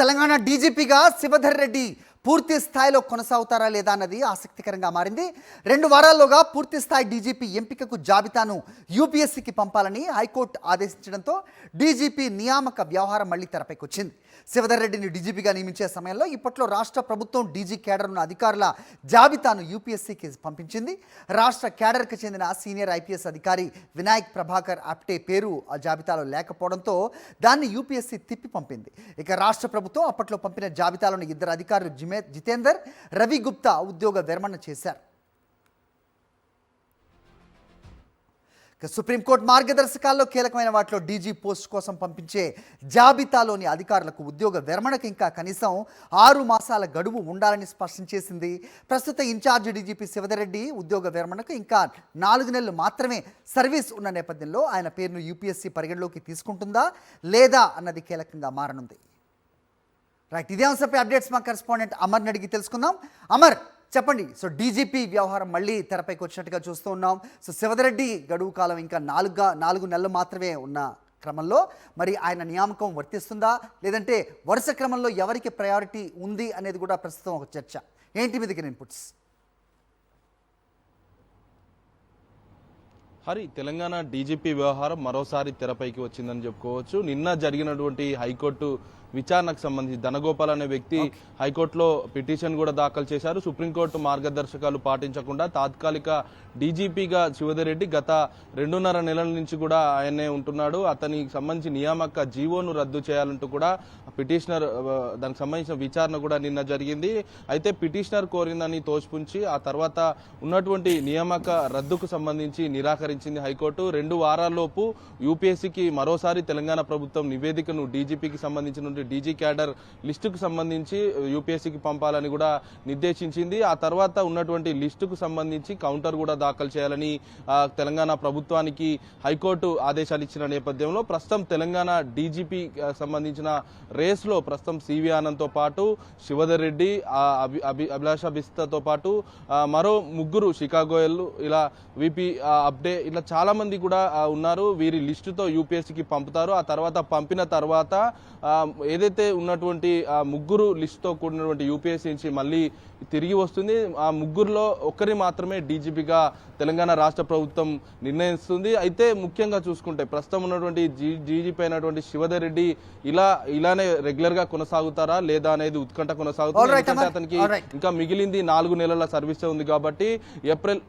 తెలంగాణ డీజీపీగా శివధర్ రెడ్డి పూర్తి స్థాయిలో కొనసాగుతారా లేదా అన్నది ఆసక్తికరంగా మారింది. 2 వారాల్లోగా పూర్తి స్థాయి డీజీపీ ఎంపికకు జాబితాను యూపీఎస్సీకి పంపాలని హైకోర్టు ఆదేశించడంతో డీజీపీ నియామక వ్యవహారం మళ్లీ తెరపైకి వచ్చింది. శివధర్ రెడ్డిని డీజీపీగా నియమించే సమయంలో ఇప్పట్లో రాష్ట్ర ప్రభుత్వం డీజీ కేడర్ ఉన్న అధికారుల జాబితాను యూపీఎస్సీకి పంపించింది. రాష్ట్ర కేడర్కి చెందిన సీనియర్ ఐపీఎస్ అధికారి వినాయక్ ప్రభాకర్ ఆప్టే పేరు ఆ జాబితాలో లేకపోవడంతో దాన్ని యూపీఎస్సీ తిప్పి పంపింది. ఇక రాష్ట్ర ప్రభుత్వం అప్పట్లో పంపిన జాబితాలోని 2 అధికారులు జితేందర్, రవి గుప్తా ఉద్యోగ విరమణ చేశారు. సుప్రీంకోర్టు మార్గదర్శకాల్లో కీలకమైన వాటిలో డీజీ పోస్ట్ కోసం పంపించే జాబితాలోని అధికారులకు ఉద్యోగ విరమణకు ఇంకా కనీసం 6 మాసాల గడువు ఉండాలని స్పష్టం చేసింది. ప్రస్తుత ఇన్ఛార్జ్ డీజీపీ శివధర్ రెడ్డి ఉద్యోగ విరమణకు ఇంకా 4 నెలలు మాత్రమే సర్వీస్ ఉన్న నేపథ్యంలో ఆయన పేరును యూపీఎస్సీ పరిగణలోకి తీసుకుంటుందా లేదా అన్నది కీలకంగా మారనుంది. రైట్, ఇదే అంశంపై అప్డేట్స్ మా కరెస్పాండెంట్ అమర్ని అడిగి తెలుసుకుందాం. అమర్, చెప్పండి. సో డీజీపీ వ్యవహారం మళ్ళీ తెరపైకి వచ్చినట్టుగా చూస్తూ ఉన్నాం. సో శివధర్ రెడ్డి గడువు కాలం ఇంకా 4 నెలలు మాత్రమే ఉన్న క్రమంలో మరి ఆయన నియామకం వర్తిస్తుందా లేదంటే వరుస క్రమంలో ఎవరికి ప్రయారిటీ ఉంది అనేది కూడా ప్రస్తుతం ఒక చర్చ. ఏంటి మీ దగ్గర ఇన్పుట్స్? హరి, తెలంగాణ డీజీపీ వ్యవహారం మరోసారి తెరపైకి వచ్చిందని చెప్పుకోవచ్చు. నిన్న జరిగినటువంటి హైకోర్టు విచారణకు సంబంధించి ధనగోపాల్ అనే వ్యక్తి హైకోర్టులో పిటిషన్ కూడా దాఖలు చేశారు. సుప్రీంకోర్టు మార్గదర్శకాలు పాటించకుండా తాత్కాలిక డీజీపీగా శివధర్ రెడ్డి గత 2.5 నెలల నుంచి కూడా ఆయనే ఉంటున్నాడు. అతనికి సంబంధించి నియామక జీవోను రద్దు చేయాలంటూ కూడా పిటిషనర్ దానికి సంబంధించిన విచారణ కూడా నిన్న జరిగింది. అయితే పిటిషనర్ కోరిందని తోసిపుంచి ఆ తర్వాత ఉన్నటువంటి నియామక రద్దుకు సంబంధించి నిరాకరించింది హైకోర్టు. 2 వారాల్లోపు యూపీఎస్సీకి మరోసారి తెలంగాణ ప్రభుత్వం నివేదికను డీజీపీకి సంబంధించిన డీజీ క్యాడర్ లిస్టుకు సంబంధించి యూపీఎస్సీకి పంపాలని కూడా నిర్దేశించింది. ఆ తర్వాత ఉన్నటువంటి లిస్టుకు సంబంధించి కౌంటర్ కూడా దాఖలు చేయాలని తెలంగాణ ప్రభుత్వానికి హైకోర్టు ఆదేశాలు ఇచ్చిన నేపథ్యంలో ప్రస్తుతం తెలంగాణ డీజీపీ సంబంధించిన రేస్లో ప్రస్తుతం సివి ఆనంద్తో పాటు శివధర్ రెడ్డి, అభిలాష బిస్తాతో పాటు మరో 3 షికాగోయల్, ఇలా విపి అప్డే, ఇలా చాలా మంది కూడా ఉన్నారు. వీరి లిస్టుతో యూపీఎస్సీకి పంపుతారు. ఆ తర్వాత పంపిన తర్వాత ఏదైతే ఉన్నటువంటి 3 లిస్టుతో కూడినటువంటి యూపీఎస్సీ నుంచి మళ్ళీ తిరిగి వస్తుంది. ఆ 3లో ఒకరి మాత్రమే డీజీపీగా తెలంగాణ రాష్ట్ర ప్రభుత్వం నిర్ణయిస్తుంది. అయితే ముఖ్యంగా చూసుకుంటే ప్రస్తుతం ఉన్నటువంటి డీజీపీ అయినటువంటి శివధర్ రెడ్డి ఇలానే రెగ్యులర్ గా కొనసాగుతారా లేదా అనేది ఉత్కంఠ కొనసాగుతుంది. ఎందుకంటే అతనికి ఇంకా మిగిలింది 4 నెలల సర్వీస్ ఉంది కాబట్టి ఏప్రిల్